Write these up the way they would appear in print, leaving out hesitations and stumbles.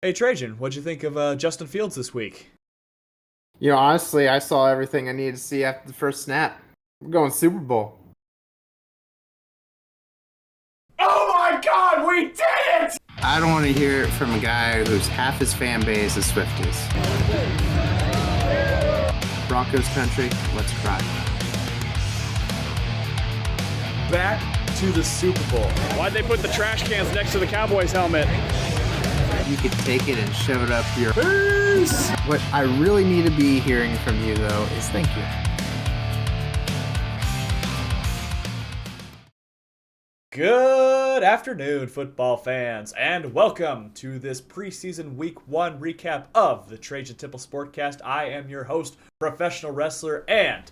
Hey Trajan, what'd you think of Justin Fields this week? Honestly, I saw everything I needed to see after the first snap. We're going Super Bowl. Oh my God, we did it! I don't want to hear it from a guy who's half his fan base is Swifties. Broncos country, let's cry. Back to the Super Bowl. Why'd they put the trash cans next to the Cowboys helmet? You could take it and shove it up your... Peace! What I really need to be hearing from you, though, is thank you. Good afternoon, football fans, and welcome to this preseason Week 1 recap of the Trajan Temple Sportcast. I am your host, professional wrestler, and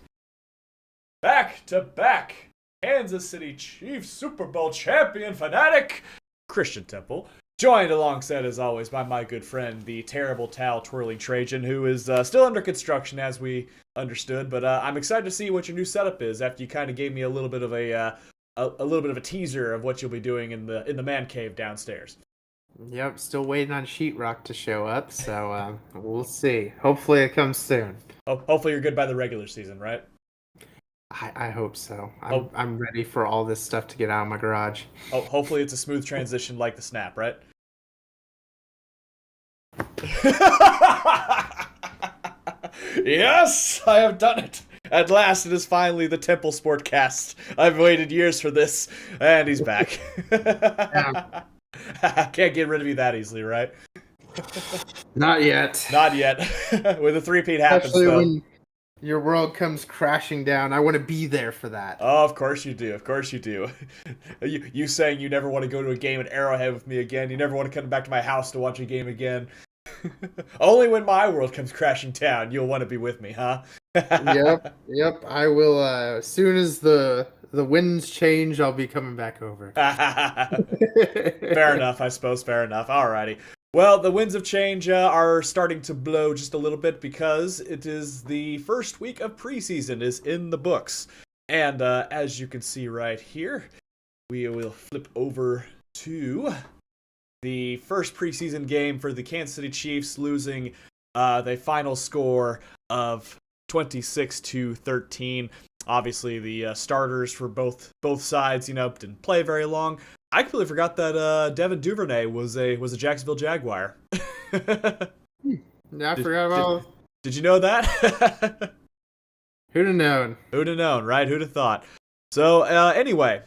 back-to-back Kansas City Chiefs Super Bowl champion fanatic, Christian Temple. Joined alongside, as always, by my good friend, the terrible towel-twirling Trajan, who is still under construction, as we understood. But I'm excited to see what your new setup is after you kind of gave me a little bit of a teaser of what you'll be doing in the man cave downstairs. Yep, still waiting on Sheetrock to show up, so we'll see. Hopefully it comes soon. Hopefully you're good by the regular season, right? I hope so. I'm ready for all this stuff to get out of my garage. Oh, hopefully it's a smooth transition like the snap, right? Yes, I have done it. At last, it is finally the Temple Sportcast. I've waited years for this, and he's back. Can't get rid of you that easily, right? Not yet. Not yet. When the three-peat happens, Especially though. when your world comes crashing down. I want to be there for that. Oh, of course you do. Of course you do. You saying you never want to go to a game at Arrowhead with me again. You never want to come back to my house to watch a game again. Only when my world comes crashing down, you'll want to be with me, huh? Yep. I will. As soon as the winds change, I'll be coming back over. Fair enough, I suppose. Fair enough. Alrighty. Well, the winds of change are starting to blow just a little bit because it is the first week of preseason is in the books. And as you can see right here, we will flip over to the first preseason game for the Kansas City Chiefs, losing the final score of 26-13. Obviously, the starters for both sides, didn't play very long. I completely forgot that Devin Duvernay was a Jacksonville Jaguar. I forgot about. Did you know that? Who'd have known? Who'd have known, right? Who'd have thought? So anyway,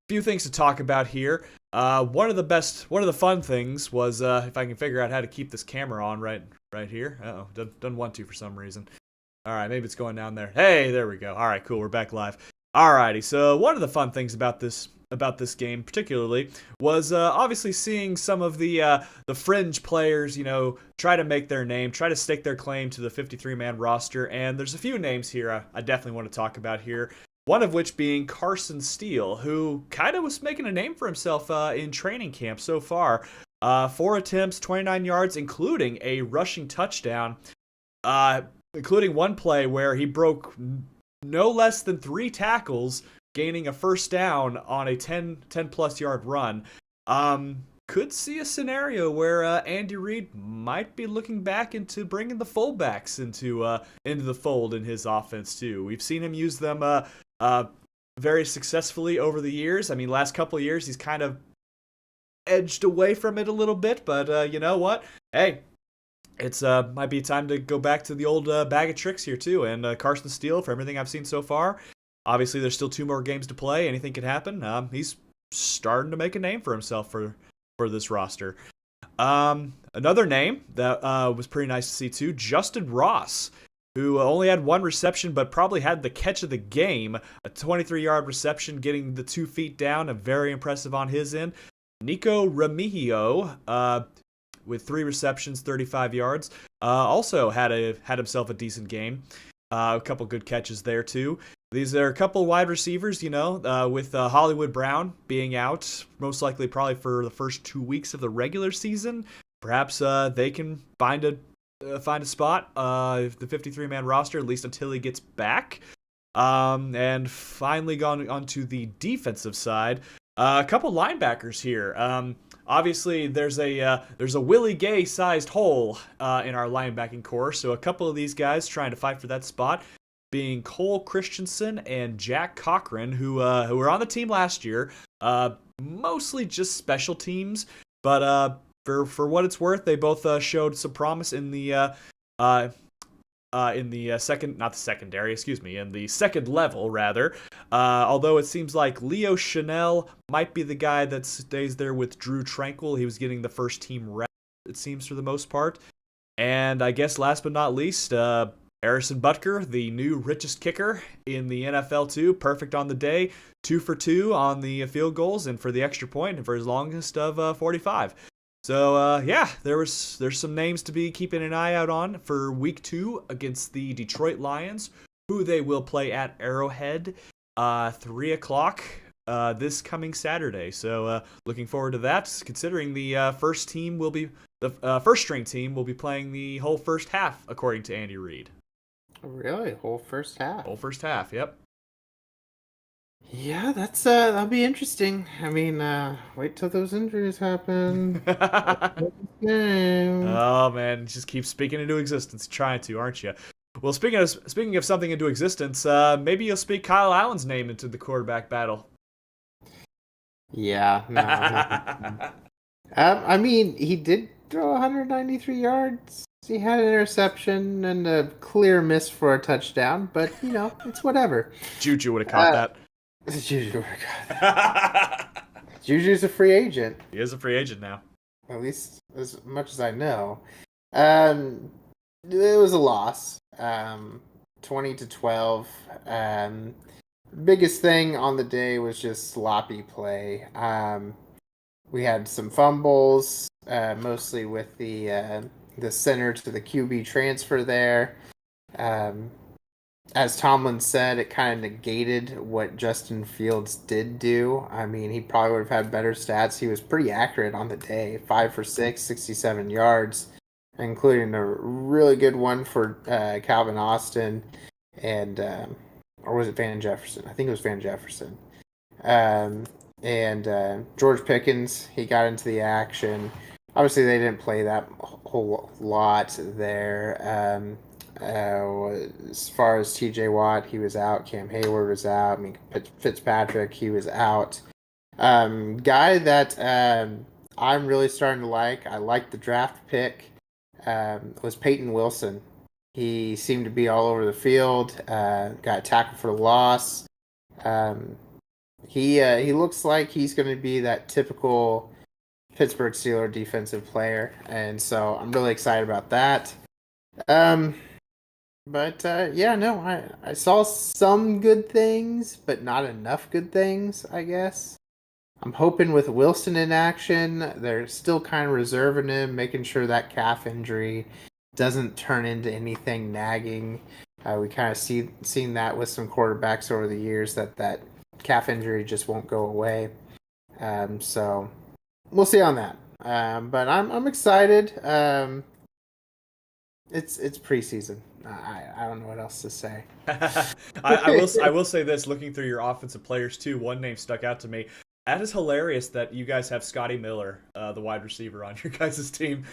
few things to talk about here. One of the fun things was if I can figure out how to keep this camera on right here. Uh-oh, doesn't want to for some reason. All right, maybe it's going down there. Hey, there we go. All right, cool. We're back live. Alrighty, so one of the fun things about this game particularly was obviously seeing some of the fringe players, try to make their name, try to stake their claim to the 53-man roster, and there's a few names here I definitely want to talk about here. One of which being Carson Steele, who kind of was making a name for himself in training camp so far. 4 attempts, 29 yards, including a rushing touchdown, including one play where he broke no less than 3 tackles, gaining a first down on a 10-plus yard run. Could see a scenario where Andy Reid might be looking back into bringing the fullbacks into the fold in his offense too. We've seen him use them very successfully over the years. I mean, last couple of years he's kind of edged away from it a little bit, but you know what? Hey, it's might be time to go back to the old bag of tricks here too. And Carson Steele, for everything I've seen so far, obviously there's still 2 more games to play. Anything can happen. He's starting to make a name for himself for this roster. Another name that was pretty nice to see too, Justin Ross, who only had 1 reception but probably had the catch of the game, a 23-yard reception, getting the 2 feet down, and very impressive on his end. Nico Remigio, with 3 receptions, 35 yards. Also had himself a decent game. A couple good catches there too. These are a couple wide receivers, with Hollywood Brown being out, most likely probably for the first 2 weeks of the regular season. Perhaps they can find a spot, the 53-man roster, at least until he gets back. And finally gone on to the defensive side. A couple linebackers here. obviously there's a Willie Gay sized hole in our linebacking core. So a couple of these guys trying to fight for that spot, being Cole Christensen and Jack Cochran, who were on the team last year, mostly just special teams, but for what it's worth, they both showed some promise in the second, not the secondary, excuse me, in the second level, rather. Although it seems like Leo Chanel might be the guy that stays there with Drew Tranquil. He was getting the first team rep, it seems, for the most part. And I guess last but not least, Harrison Butker, the new richest kicker in the NFL too. Perfect on the day, 2 for 2 on the field goals and for the extra point and for his longest of 45. So, there's some names to be keeping an eye out on for week 2 against the Detroit Lions, who they will play at Arrowhead, 3 o'clock this coming Saturday. So, looking forward to that, considering the first string team will be playing the whole first half, according to Andy Reid. Really? Whole first half? Whole first half, yep. Yeah, that'll be interesting. I mean, wait till those injuries happen. Oh man, just keep speaking into existence, trying to, aren't you? Well, speaking of something into existence, maybe you'll speak Kyle Allen's name into the quarterback battle. Yeah, no. I mean, he did throw 193 yards. He had an interception and a clear miss for a touchdown, but it's whatever. Juju would have caught that. Juju's a free agent. He is a free agent now. At least as much as I know. It was a loss. 20-12. Biggest thing on the day was just sloppy play. We had some fumbles, mostly with the center to the QB transfer there. As Tomlin said, it kind of negated what Justin Fields did do. I mean, he probably would have had better stats. He was pretty accurate on the day. 5 for 6, 67 yards, including a really good one for Calvin Austin and or was it Van Jefferson? I think it was Van Jefferson. And George Pickens, he got into the action. Obviously, they didn't play that whole lot there. As far as TJ Watt, he was out. Cam Hayward was out. I mean, Fitzpatrick, he was out. Guy that I'm really starting to like, I like the draft pick, was Peyton Wilson. He seemed to be all over the field, got tackled for the loss. He looks like he's going to be that typical Pittsburgh Steelers defensive player, and so I'm really excited about that. I saw some good things, but not enough good things, I guess. I'm hoping with Wilson in action, they're still kind of reserving him, making sure that calf injury doesn't turn into anything nagging. We kind of seen that with some quarterbacks over the years, that calf injury just won't go away. So we'll see on that. But I'm excited. It's preseason. I don't know what else to say. I will say this, looking through your offensive players too, one name stuck out to me. That is hilarious that you guys have Scotty Miller, the wide receiver, on your guys' team.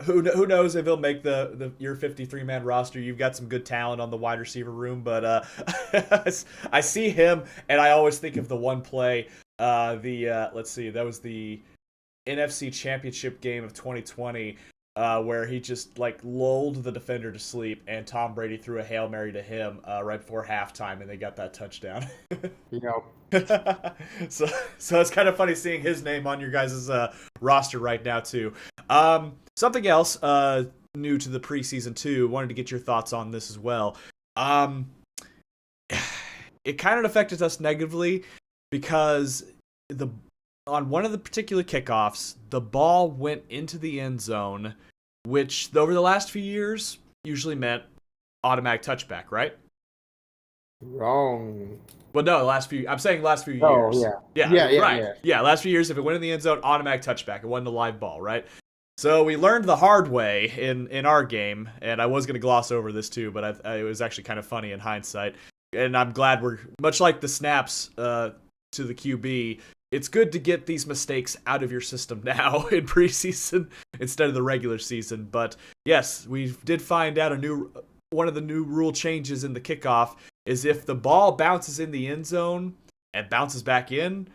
Who knows if he'll make your 53-man roster. You've got some good talent on the wide receiver room, but I see him, and I always think of the one play, let's see, that was the NFC Championship game of 2020, where he just lulled the defender to sleep, and Tom Brady threw a Hail Mary to him right before halftime, and they got that touchdown. So it's kind of funny seeing his name on your guys' roster right now too. Something else new to the preseason too. Wanted to get your thoughts on this as well. It kind of affected us negatively because on one of the particular kickoffs, the ball went into the end zone, which over the last few years usually meant automatic touchback, right? Wrong. Well, no, last few years. Oh, yeah. Right. Yeah, last few years, if it went in the end zone, automatic touchback. It wasn't a live ball, right? So we learned the hard way in our game, and I was going to gloss over this too, but it was actually kind of funny in hindsight. And I'm glad we're, much like the snaps to the QB, it's good to get these mistakes out of your system now in preseason instead of the regular season. But yes, we did find out one of the new rule changes in the kickoff is if the ball bounces in the end zone and bounces back in,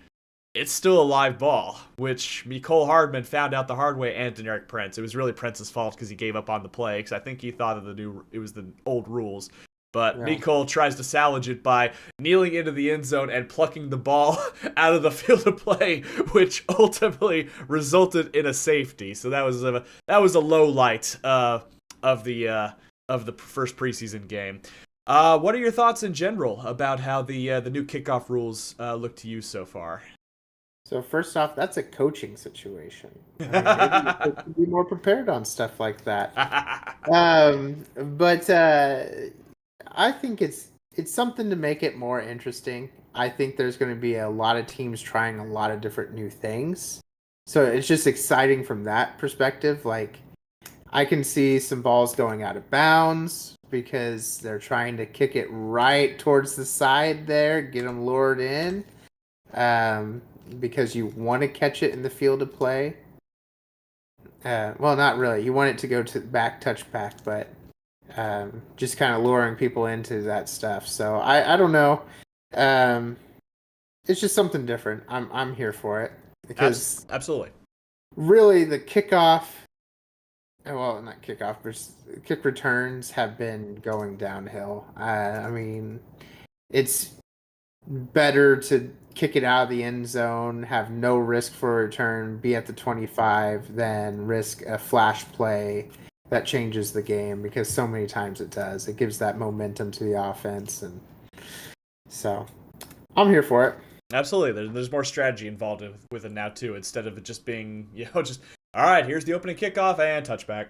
it's still a live ball, which Mecole Hardman found out the hard way, and Deneric Prince. It was really Prince's fault because he gave up on the play, because I think he thought of it was the old rules. But yeah. Mecole tries to salvage it by kneeling into the end zone and plucking the ball out of the field of play, which ultimately resulted in a safety. So that was a low light of the first preseason game. What are your thoughts in general about how the new kickoff rules look to you so far? So first off, that's a coaching situation. I mean, maybe you could be more prepared on stuff like that. But I think it's something to make it more interesting. I think there's going to be a lot of teams trying a lot of different new things. So it's just exciting from that perspective. Like, I can see some balls going out of bounds because they're trying to kick it right towards the side there, get them lured in. Because you want to catch it in the field of play. Well, not really. You want it to go to back touchback, but just kind of luring people into that stuff. So I don't know. It's just something different. I'm here for it because absolutely. Really, the kickoff. Well, not kickoff, but kick returns have been going downhill. I mean, it's better to kick it out of the end zone, have no risk for a return, be at the 25, than risk a flash play that changes the game, because so many times it does. It gives that momentum to the offense, and so I'm here for it. Absolutely. There's more strategy involved with it now too, instead of it just being, just all right, here's the opening kickoff and touchback.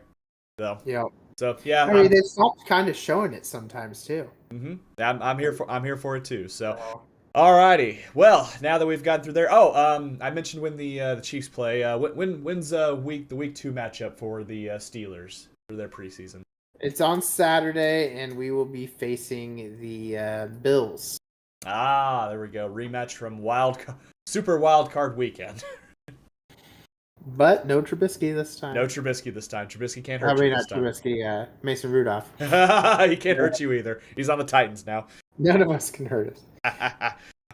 So yeah. I mean, they stopped kind of showing it sometimes too. Mm-hmm. I'm here for it too. So. Alrighty. Well, now that we've gotten through there, I mentioned when the Chiefs play. When's the week 2 matchup for the Steelers for their preseason? It's on Saturday, and we will be facing the Bills. Ah, there we go. Rematch from Super Wild Card Weekend. But no Trubisky this time. Trubisky can't hurt you this time. Trubisky. Mason Rudolph. He can't hurt you either. He's on the Titans now. None of us can hurt us.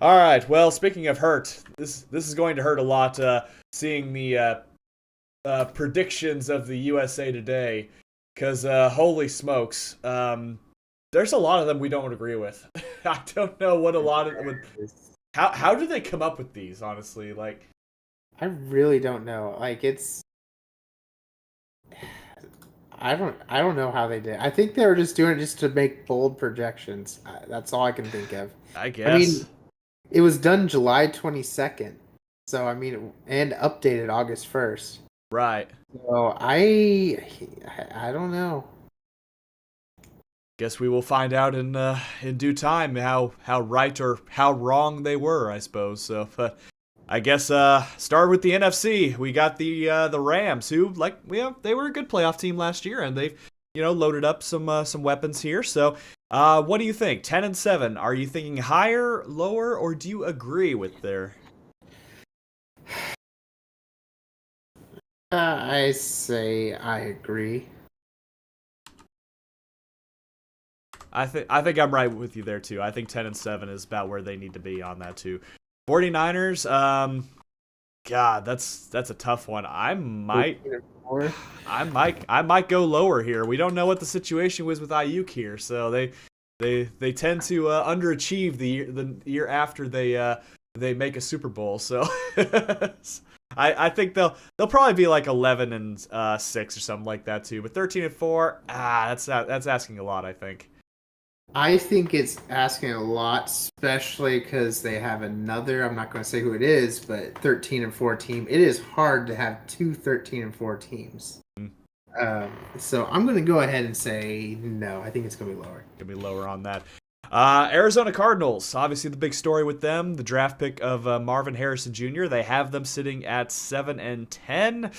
All right. Well, speaking of hurt, this is going to hurt a lot. Seeing the predictions of the USA Today, because holy smokes, there's a lot of them we don't agree with. I don't know what a lot of them. How do they come up with these? Honestly, like, I really don't know. Like, it's. I don't know how they did. I think they were just doing it just to make bold projections. That's all I can think of. I guess. I mean, it was done July 22nd. So, I mean, and updated August 1st. Right. So, I don't know. Guess we will find out in due time how right or how wrong they were, I suppose. So, but I guess start with the NFC. We got the Rams, who they were a good playoff team last year, and they've loaded up some weapons here. So, what do you think? 10-7. Are you thinking higher, lower, or do you agree with their? I say I agree. I think I'm right with you there too. I think 10-7 is about where they need to be on that too. 49ers, God, that's a tough one. I might go lower here. We don't know what the situation was with Ayuk here, so they tend to underachieve the year after they make a Super Bowl. So I think they'll probably be like 11-6 or something like that too. But 13-4, that's asking a lot, I think. I think it's asking a lot, especially because they have another, I'm not going to say who it is, but 13-4 team. It is hard to have two 13-4 teams. So I'm going to go ahead and say no. I think it's going to be lower. Going to be lower on that. Arizona Cardinals, obviously the big story with them, the draft pick of Marvin Harrison Jr. They have them sitting at 7-10.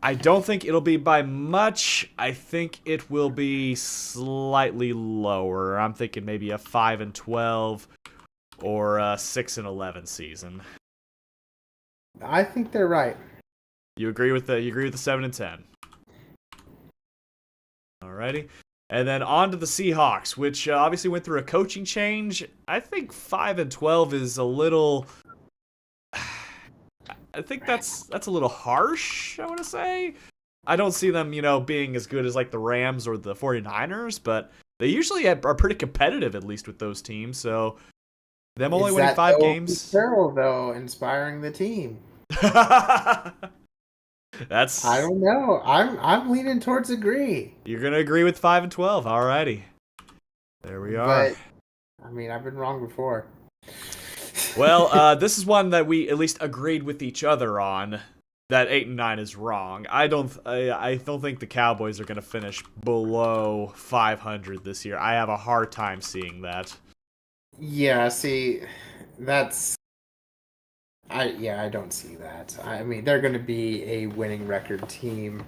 I don't think it'll be by much. I think it will be slightly lower. I'm thinking maybe a 5-12 or a 6-11 season? I think they're right. You agree with the 7-10. Alrighty. And then on to the Seahawks, which obviously went through a coaching change. I think 5-12 is a little. I think that's a little harsh, I want to say. I don't see them, being as good as like the Rams or the 49ers, but they usually are pretty competitive, at least with those teams. So them only winning 5 games. Carroll, though, inspiring the team. That's. I don't know. I'm leaning towards agree. You're gonna agree with 5-12. Alrighty. There we are. But I mean, I've been wrong before. Well, this is one that we at least agreed with each other on. That 8-9 is wrong. I don't think the Cowboys are gonna finish below 500 this year. I have a hard time seeing that. Yeah. See, I don't see that. I mean, they're going to be a winning record team.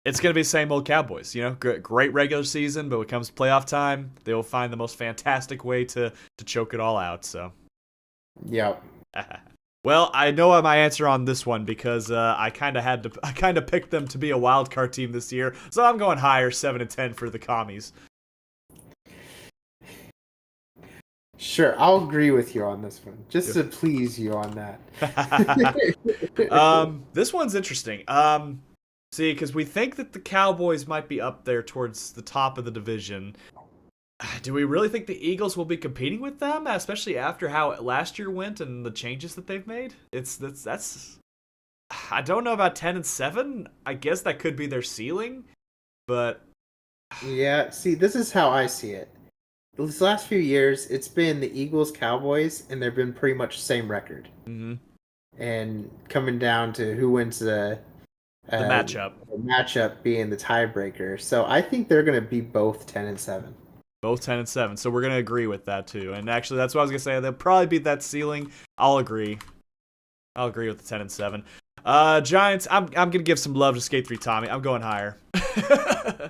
It's going to be the same old Cowboys, great regular season, but when it comes to playoff time, they will find the most fantastic way to choke it all out, so. Yep. Well, I know my answer on this one because I kind of picked them to be a wild card team this year, so I'm going higher, 7-10 for the Commies. Sure, I'll agree with you on this one, just to please you on that. This one's interesting. See, because we think that the Cowboys might be up there towards the top of the division. Do we really think the Eagles will be competing with them, especially after how last year went and the changes that they've made? That's. I don't know about 10-7. I guess that could be their ceiling, but. Yeah. See, this is how I see it. These last few years, it's been the Eagles, Cowboys, and they've been pretty much same record. Mm-hmm. And coming down to who wins the matchup. The matchup being the tiebreaker. So I think they're going to be both 10-7. Both 10-7. So we're going to agree with that too. And actually, that's what I was going to say. They'll probably beat that ceiling. I'll agree with the 10-7. Giants. I'm going to give some love to Skate 3 Tommy. I'm going higher.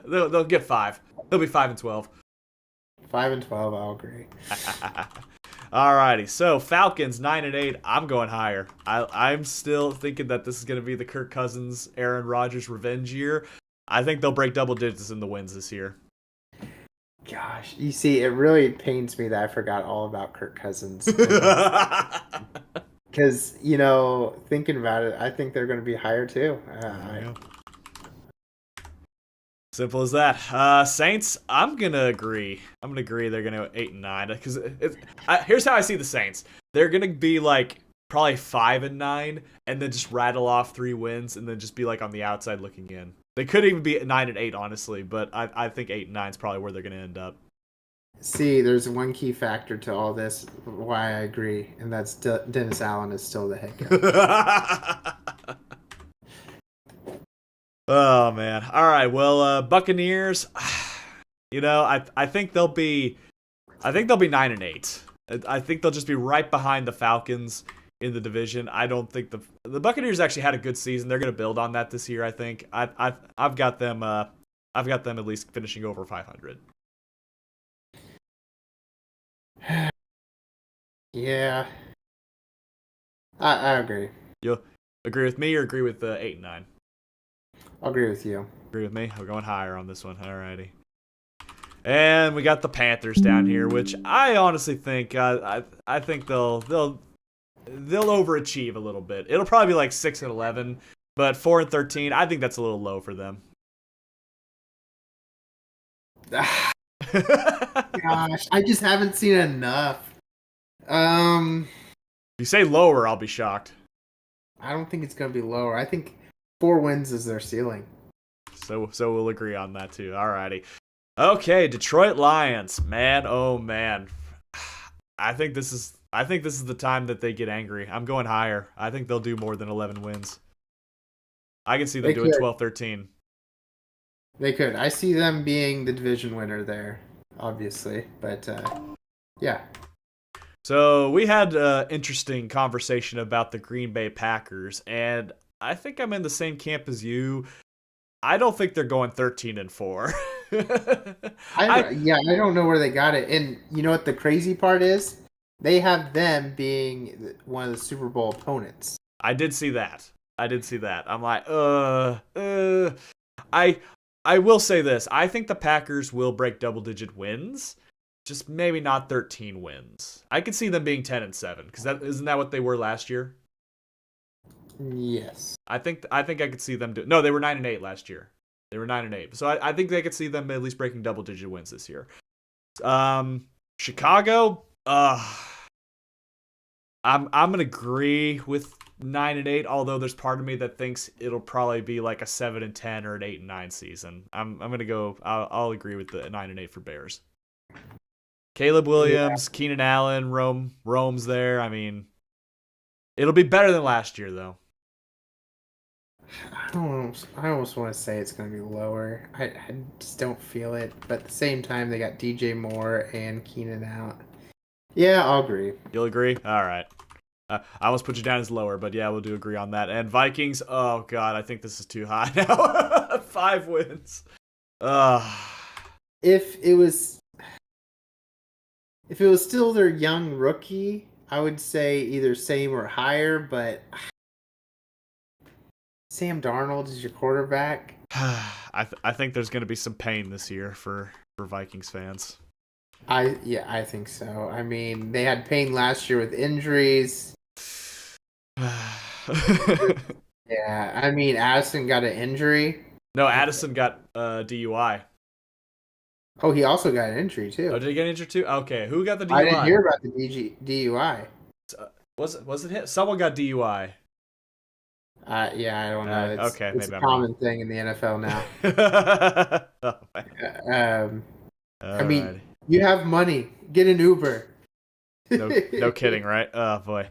They'll get 5. They'll be 5-12. 5-12, I'll agree. Alrighty, so Falcons 9-8. I'm going higher. I'm still thinking that this is going to be the Kirk Cousins, Aaron Rodgers revenge year. I think they'll break double digits in the wins this year. Gosh, you see, it really pains me that I forgot all about Kirk Cousins. Because, thinking about it, I think they're going to be higher too. Simple as that. Saints, I'm going to agree. I'm going to agree they're going to go 8-9. Because here's how I see the Saints. They're going to be like probably 5-9 and then just rattle off 3 wins and then just be like on the outside looking in. They could even be 9-8, honestly, but I think 8-9 is probably where they're going to end up. See, there's one key factor to all this why I agree, and that's Dennis Allen is still the head coach. Oh man! All right, well, Buccaneers. I think they'll be 9-8. I think they'll just be right behind the Falcons in the division. I don't think the Buccaneers actually had a good season. They're going to build on that this year. I think I've got them. I've got them at least finishing over 500. Yeah, I agree. You'll agree with me or agree with 8-9? I'll agree with you. Agree with me? We're going higher on this one. Alrighty. And we got the Panthers down here, which I honestly think I think they'll overachieve a little bit. It'll probably be like 6-11, but 4-13. I think that's a little low for them. Gosh, I just haven't seen enough. If you say lower, I'll be shocked. I don't think it's going to be lower. I think 4 wins is their ceiling. So we'll agree on that too. Alrighty. Okay, Detroit Lions. Man, oh man. I think this is the time that they get angry. I'm going higher. I think they'll do more than 11 wins. I can see them doing 12-13. They could. I see them being the division winner there, obviously. But yeah. So we had an interesting conversation about the Green Bay Packers, and I think I'm in the same camp as you. I don't think they're going 13-4. I don't know where they got it. And you know what the crazy part is? They have them being one of the Super Bowl opponents. I did see that. I'm like, I will say this. I think the Packers will break double-digit wins, just maybe not 13 wins. I could see them being 10-7 because isn't that what they were last year? Yes. I think I could see them do. No, they were 9-8 last year. They were 9-8. So I think they could see them at least breaking double-digit wins this year. Chicago. I'm gonna agree with 9-8. Although there's part of me that thinks it'll probably be like a 7-10 or an 8-9 season. I'm gonna go. I'll agree with the 9-8 for Bears. Caleb Williams, Keenan Allen, Rome's there. I mean, it'll be better than last year though. I almost want to say it's going to be lower. I just don't feel it. But at the same time, they got DJ Moore and Keenan out. Yeah, I'll agree. You'll agree? All right. I almost put you down as lower, but yeah, we'll do agree on that. And Vikings, oh god, I think this is too high now. 5 wins. If it was still their young rookie, I would say either same or higher, but Sam Darnold is your quarterback. I think there's going to be some pain this year for Vikings fans. I think so. I mean, they had pain last year with injuries. Yeah, I mean, Addison got an injury. No, Addison got DUI. Oh, he also got an injury too. Oh, did he get injured too? Okay, who got the DUI? I didn't hear about the DUI. Was it him? Someone got DUI. Yeah, I don't know. It's a common thing in the NFL now. I mean, you have money. Get an Uber. No kidding, right? Oh, boy.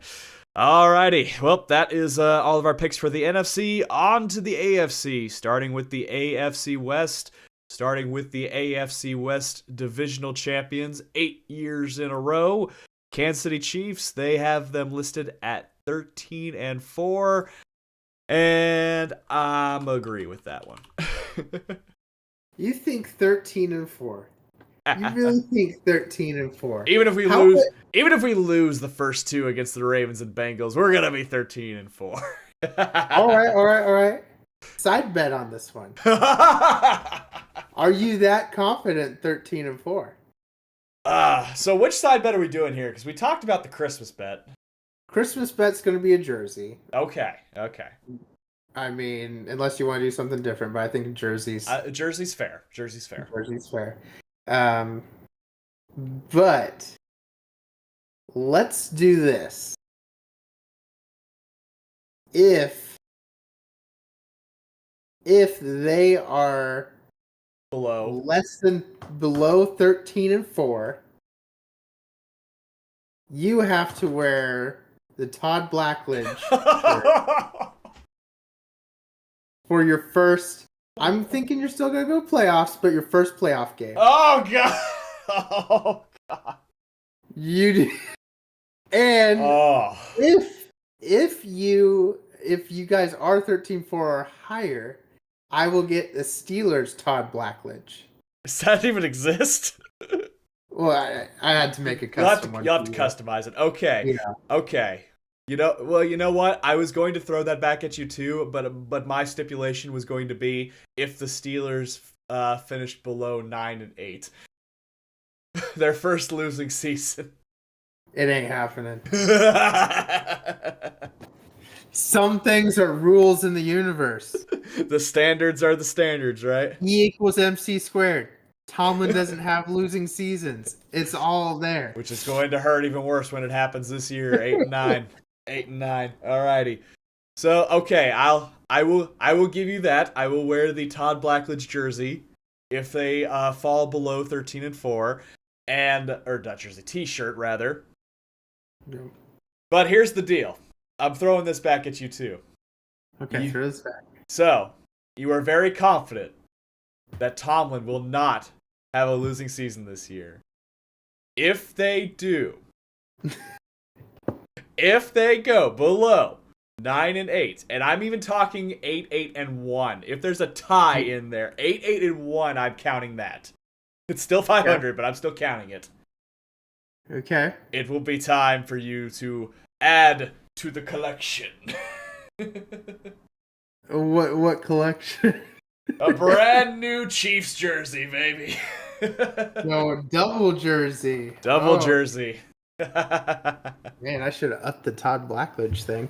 Alrighty. Well, that is all of our picks for the NFC. On to the AFC, starting with the AFC West. Starting with the AFC West divisional champions 8 years in a row. Kansas City Chiefs, they have them listed at 13-4. And I'm agree with that one. You think 13-4? You really think 13-4? Even if we lose the first 2 against the Ravens and Bengals, we're gonna be 13-4. All right. Side bet on this one. Are you that confident 13-4? So which side bet are we doing here? Because we talked about the Christmas bet. Christmas bet's going to be a jersey. Okay. I mean, unless you want to do something different, but I think jerseys. Jersey's fair. But let's do this. If they are below 13-4, you have to wear the Todd Blackledge shirt for your first. I'm thinking you're still gonna go playoffs, but your first playoff game. Oh god! You do. And if you guys are 13-4 or higher, I will get the Steelers Todd Blackledge. Does that even exist? Well, I had to make a custom one. You'll have to customize it. Okay. Yeah. Okay. You know what? I was going to throw that back at you too, but my stipulation was going to be if the Steelers finished below 9-8, their first losing season. It ain't happening. Some things are rules in the universe. The standards are the standards, right? E equals MC squared. Tomlin doesn't have losing seasons. It's all there. Which is going to hurt even worse when it happens this year. 8-9. 8-9. Alrighty. So okay, I will give you that. I will wear the Todd Blackledge jersey if they fall below 13-4, or not jersey, T-shirt rather. Yep. But here's the deal. I'm throwing this back at you too. Okay, throw this back. So you are very confident that Tomlin will not have a losing season this year. If they do, if they go below 9-8, and I'm even talking 8-1. If there's a tie in there, 8-1, I'm counting that. It's still 500, but I'm still counting it. Okay. It will be time for you to add to the collection. What collection? A brand new Chiefs jersey, baby. No, double jersey. Double Oh, jersey. man, I should have upped the Todd Blackledge thing.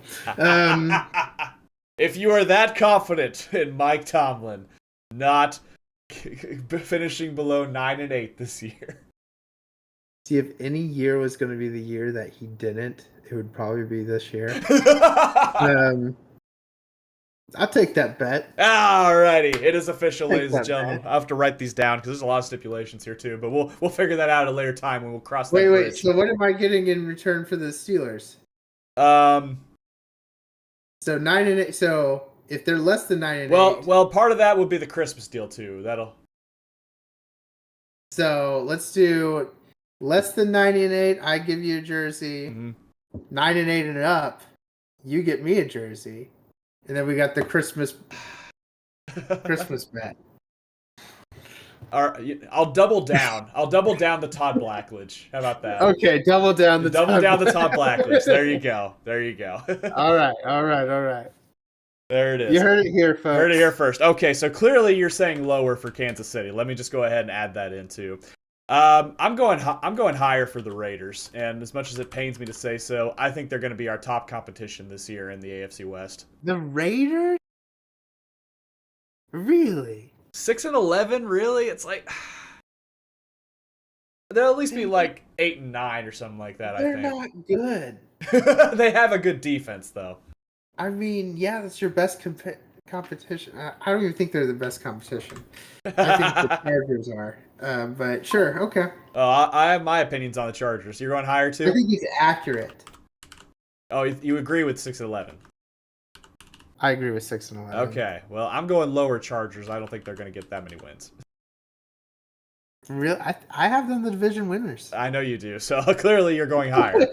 If you are that confident in Mike Tomlin not finishing below 9-8 this year. See, if any year was going to be the year that he didn't, it would probably be this year. I'll take that bet. Alrighty, it is official, Take ladies and that gentlemen. bet. I have to write these down because there's a lot of stipulations here too, but we'll figure that out at a later time when we'll cross that Wait. bridge. So what am I getting in return for the Steelers? So 9-8. So if they're less than 9-8, well, part of that would be the Christmas deal too. That'll. So let's do less than 9-8. I give you a jersey. 9-8 and up, you get me a jersey, and then we got the Christmas bet. I'll double down. I'll double down the Todd Blackledge. How about that? Okay, double down the Todd Blackledge. There you go. All right. There it is. You heard it here, folks. Heard it here first. Okay, so clearly you're saying lower for Kansas City. Let me just go ahead and add that in too. I'm going higher for the Raiders, and as much as it pains me to say so, I think they're going to be our top competition this year in the AFC West. The Raiders? Really? 6-11, really? It's like they'll at least be like 8-9 or something like that. They're I not good. think they have a good defense, though. I mean, yeah, that's your best competition. I don't even think they're the best competition. I think the Chargers are. But sure, okay. I have my opinions on the Chargers. You're going higher too? I think he's accurate. Oh, you agree with 6-11? I agree with 6-11. Okay, well, I'm going lower Chargers. I don't think they're going to get that many wins. Really, I have them the division winners. I know you do. So clearly you're going higher.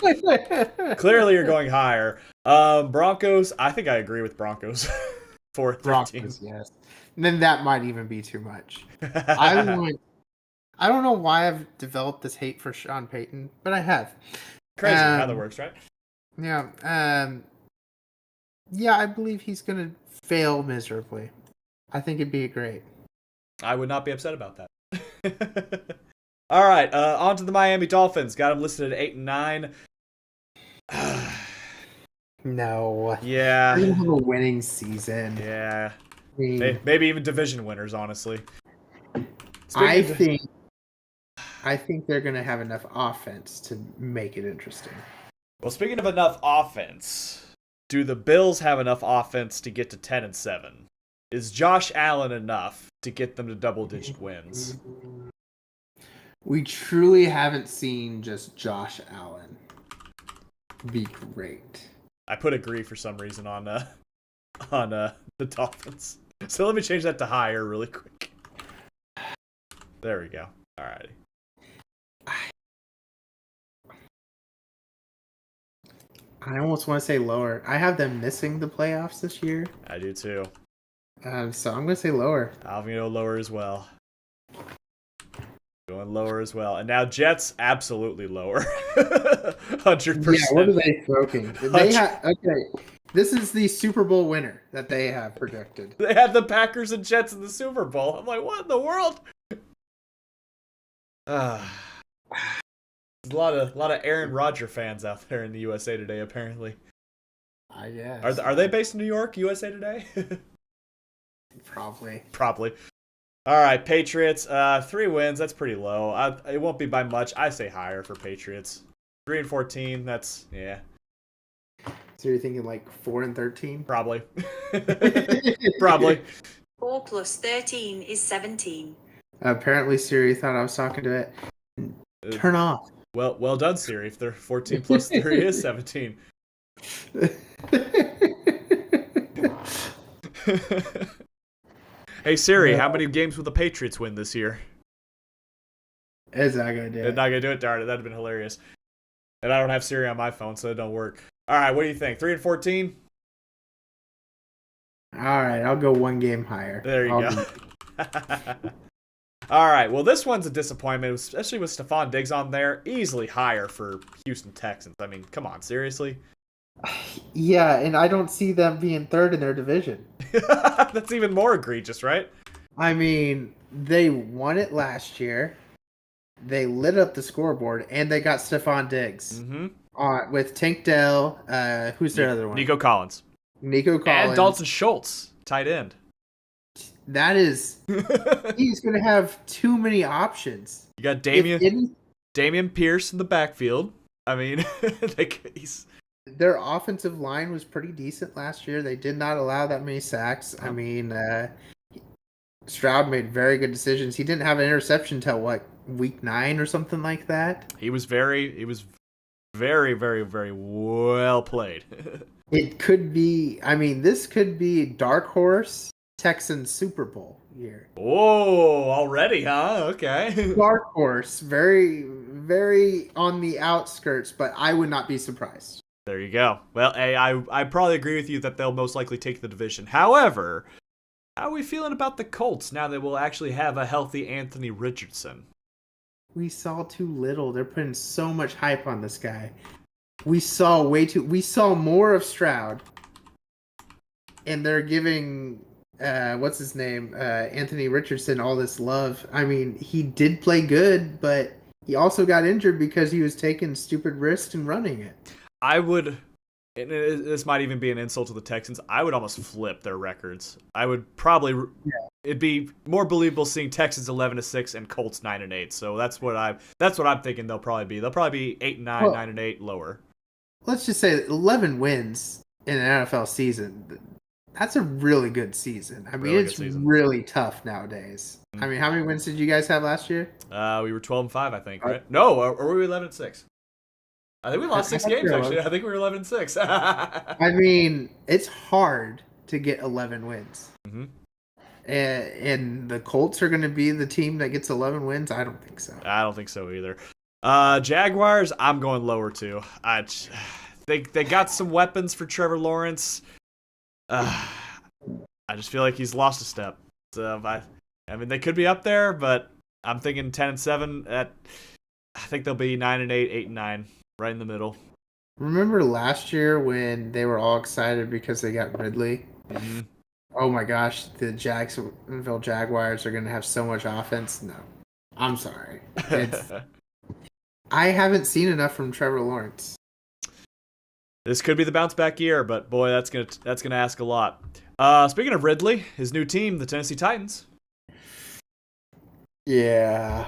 Broncos. I think I agree with Broncos. 4-13. Broncos, yes. And then that might even be too much. I don't know why I've developed this hate for Sean Payton, but I have. Crazy how that works, right? Yeah. Yeah, I believe he's going to fail miserably. I think it'd be great. I would not be upset about that. All right, on to the Miami Dolphins. Got them listed at 8-9. No. Yeah. They don't have a winning season. Yeah. I mean, Maybe even division winners, honestly. I think they're going to have enough offense to make it interesting. Well, speaking of enough offense, do the Bills have enough offense to get to 10-7? Is Josh Allen enough to get them to double-digit wins? We truly haven't seen just Josh Allen be great. I put agree for some reason on the Dolphins. So let me change that to higher really quick. There we go. Alrighty. I almost want to say lower. I have them missing the playoffs this year. I do too. So I'm going to say lower. I'm going to go lower as well. Going lower as well. And now Jets, absolutely lower. 100%. Yeah, what are they smoking? Okay, this is the Super Bowl winner that they have predicted. They had the Packers and Jets in the Super Bowl. I'm like, what in the world? There's a lot of Aaron Rodgers fans out there in the USA Today, apparently. I guess. Are they based in New York, USA Today? Probably. All right, Patriots. 3 wins. That's pretty low. It won't be by much. I say higher for Patriots. 3-14. That's So you're thinking like 4-13? Probably. Probably. 4 plus 13 is 17. Apparently Siri thought I was talking to it. Turn off. Well done, Siri. If they're 14 plus 3 is 17. Hey Siri, how many games will the Patriots win this year? It's not gonna do They're it. not gonna do it, darn it. That'd have been hilarious. And I don't have Siri on my phone, so it don't work. All right, what do you think? 3-14? All right, I'll go one game higher. There you go. All right, well, this one's a disappointment, especially with Stephon Diggs on there. Easily higher for Houston Texans. I mean, come on, seriously? Yeah, and I don't see them being third in their division. That's even more egregious, right? I mean, they won it last year. They lit up the scoreboard, and they got Stephon Diggs. With Tank Dell, who's their other one? Nico Collins. Nico Collins. And Dalton Schultz, tight end. That is... he's going to have too many options. You got Damian Pierce in the backfield. I mean, their offensive line was pretty decent last year. They did not allow that many sacks. I mean, Stroud made very good decisions. He didn't have an interception till week 9 or something like that. He was very, very, very well played. It could be. I mean, this could be dark horse Texans Super Bowl year. Oh, already, huh? Okay. Dark horse, very, very on the outskirts, but I would not be surprised. There you go. Well, I probably agree with you that they'll most likely take the division. However, how are we feeling about the Colts now that we'll actually have a healthy Anthony Richardson? We saw too little. They're putting so much hype on this guy. We saw more of Stroud, and they're giving what's his name, Anthony Richardson, all this love. I mean, he did play good, but he also got injured because he was taking stupid risks and running it. I would, and this might even be an insult to the Texans, I would almost flip their records. I would probably, it'd be more believable seeing Texans 11-6 and Colts 9-8. So that's what I'm thinking they'll probably be. Ththey'll probably be 8-9, 9-8, lower. Let's just say 11 wins in an NFL season. That's a really good season. I mean, it's really tough nowadays. Mm-hmm. I mean, how many wins did you guys have last year? We were 12-5, I think, right? No, or were we 11-6? I think we lost 6 games, actually. I think we were 11-6. I mean, it's hard to get 11 wins. Mm-hmm. And the Colts are going to be the team that gets 11 wins? I don't think so. I don't think so either. Jaguars, I'm going lower, too. They got some weapons for Trevor Lawrence. I just feel like he's lost a step. So I mean, they could be up there, but I'm thinking 10-7. I think they'll be 9-8, 8-9, right in the middle. Remember last year when they were all excited because they got Ridley? Mm-hmm. Oh my gosh, the Jacksonville Jaguars are going to have so much offense. No, I'm sorry. I haven't seen enough from Trevor Lawrence. This could be the bounce back year, but boy, that's gonna ask a lot. Speaking of Ridley, his new team, the Tennessee Titans. Yeah.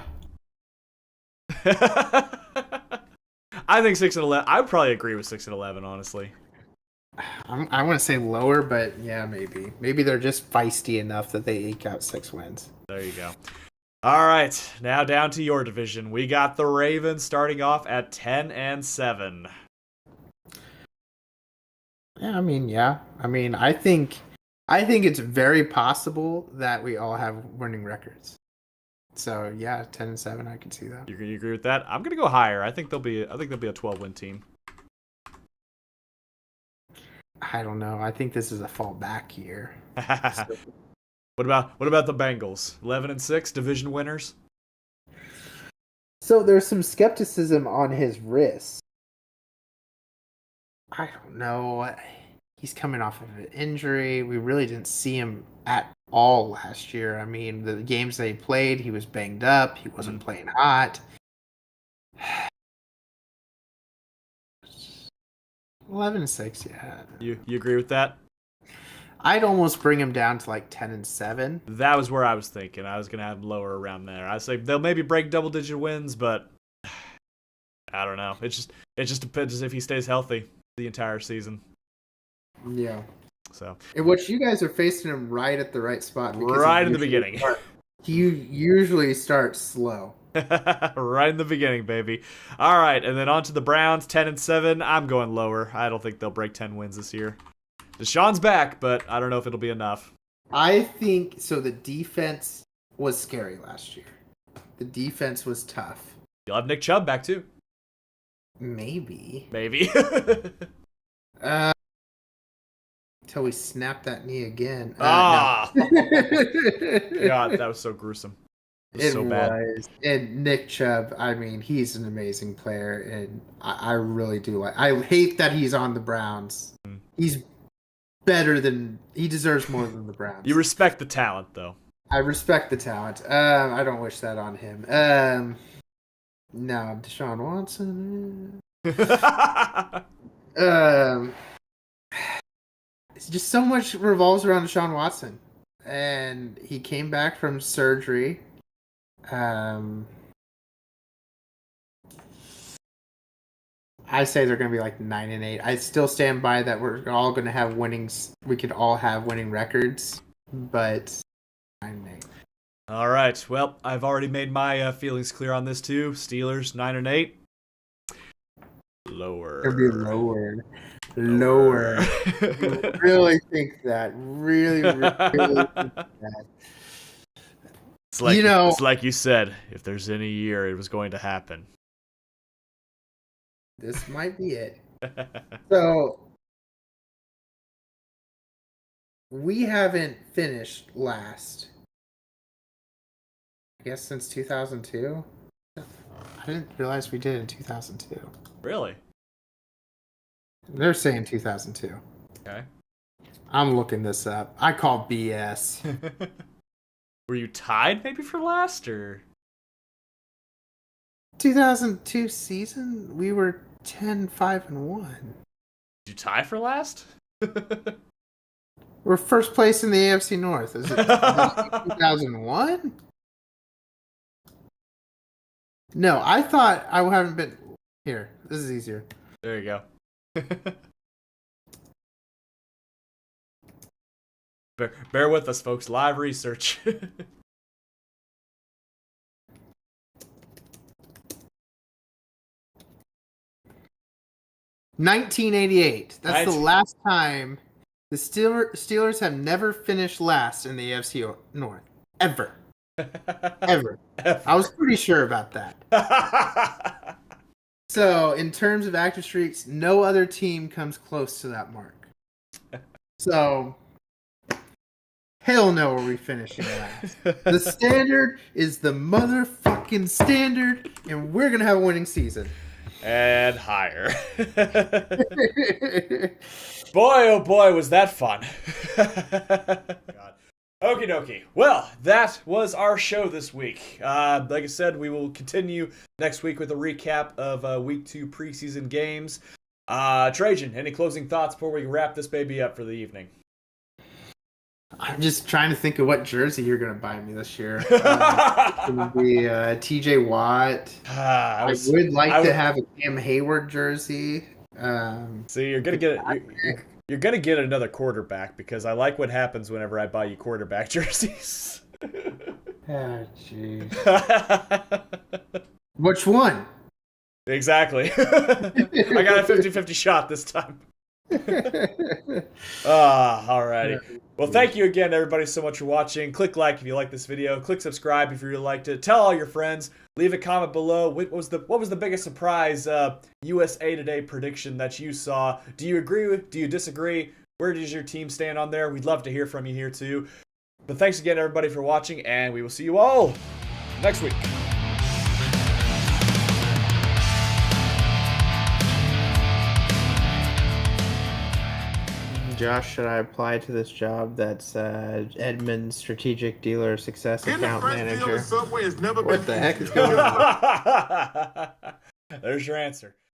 I think 6-11. I would probably agree with 6-11, honestly. I want to say lower, but yeah, maybe. Maybe they're just feisty enough that they eke out 6 wins. There you go. All right, now down to your division. We got the Ravens starting off at 10-7. Yeah, I mean, I think it's very possible that we all have winning records. So yeah, 10-7, I can see that. You agree with that? I'm gonna go higher. I think they'll be a 12-win team. I don't know. I think this is a fallback year. What about the Bengals? 11-6, division winners. So there's some skepticism on his wrist. I don't know. He's coming off of an injury. We really didn't see him at all last year. I mean, the games they played, he was banged up. He wasn't playing hot. 11-6, yeah. You agree with that? I'd almost bring him down to like 10-7. That was where I was thinking. I was gonna have him lower around there. I say they'll maybe break double-digit wins, but I don't know. It just depends if he stays healthy the entire season. Yeah. So. And what you guys are facing him right at the right spot. Right in the beginning. You usually start slow. Right in the beginning, baby. All right, and then on to the Browns, 10-7. I'm going lower. I don't think they'll break 10 wins this year. Deshaun's back, but I don't know if it'll be enough. I think so. The defense was scary last year. The defense was tough. You'll have Nick Chubb back too. Maybe. Until we snap that knee again. No. God, that was so gruesome. It so bad. was. And Nick Chubb, I mean, he's an amazing player, and I really do like. I hate that he's on the Browns. He's better than he deserves more than the Browns. You respect the talent, though. I respect the talent. I don't wish that on him. No, Deshaun Watson. It's just so much revolves around Deshaun Watson, and he came back from surgery. I say they're going to be like 9-8. I still stand by that we're all going to have winnings. We could all have winning records, but 9-8. All right. Well, I've already made my feelings clear on this too. Steelers 9-8. Lower. It'll be lower. Really think that. Really think that. It's like, it's like you said, if there's any year it was going to happen. This might be it. So, we haven't finished last, I guess, since 2002. I didn't realize we did in 2002. Really? They're saying 2002. Okay. I'm looking this up. I call BS. Were you tied maybe for last, or 2002 season, we were 10-5-1. did you tie for last? We're first place in the AFC North. Is it 2001? No, I thought I haven't been here. This is easier. There you go. Bear with us, folks. Live research. 1988. That's the last time the Steelers have never finished last in the AFC North. Ever. Ever. I was pretty sure about that. So, in terms of active streaks, no other team comes close to that mark. So, hell no are we finishing last. The standard is the motherfucking standard, and we're going to have a winning season. And higher. Boy, oh boy, was that fun. God. Okie dokie. Well, that was our show this week. Like I said, we will continue next week with a recap of Week 2 preseason games. Trajan, any closing thoughts before we wrap this baby up for the evening? I'm just trying to think of what jersey you're going to buy me this year. It's going to be TJ Watt. I would like to have a Cam Hayward jersey. See, you're going to get it. You're going to get another quarterback because I like what happens whenever I buy you quarterback jerseys. Oh, jeez. Which one? Exactly. I got a 50-50 shot this time. Alrighty. Well, thank you again, everybody, so much for watching. Click like if you like this video. Click subscribe if you really liked it. Tell all your friends. Leave a comment below. What was the biggest surprise USA Today prediction that you saw? Do you agree with? Do you disagree? Where does your team stand on there? We'd love to hear from you here too. But thanks again, everybody, for watching, and we will see you all next week. Josh, should I apply to this job that's Edmund's strategic dealer success account manager? What the heck is going on? There's your answer.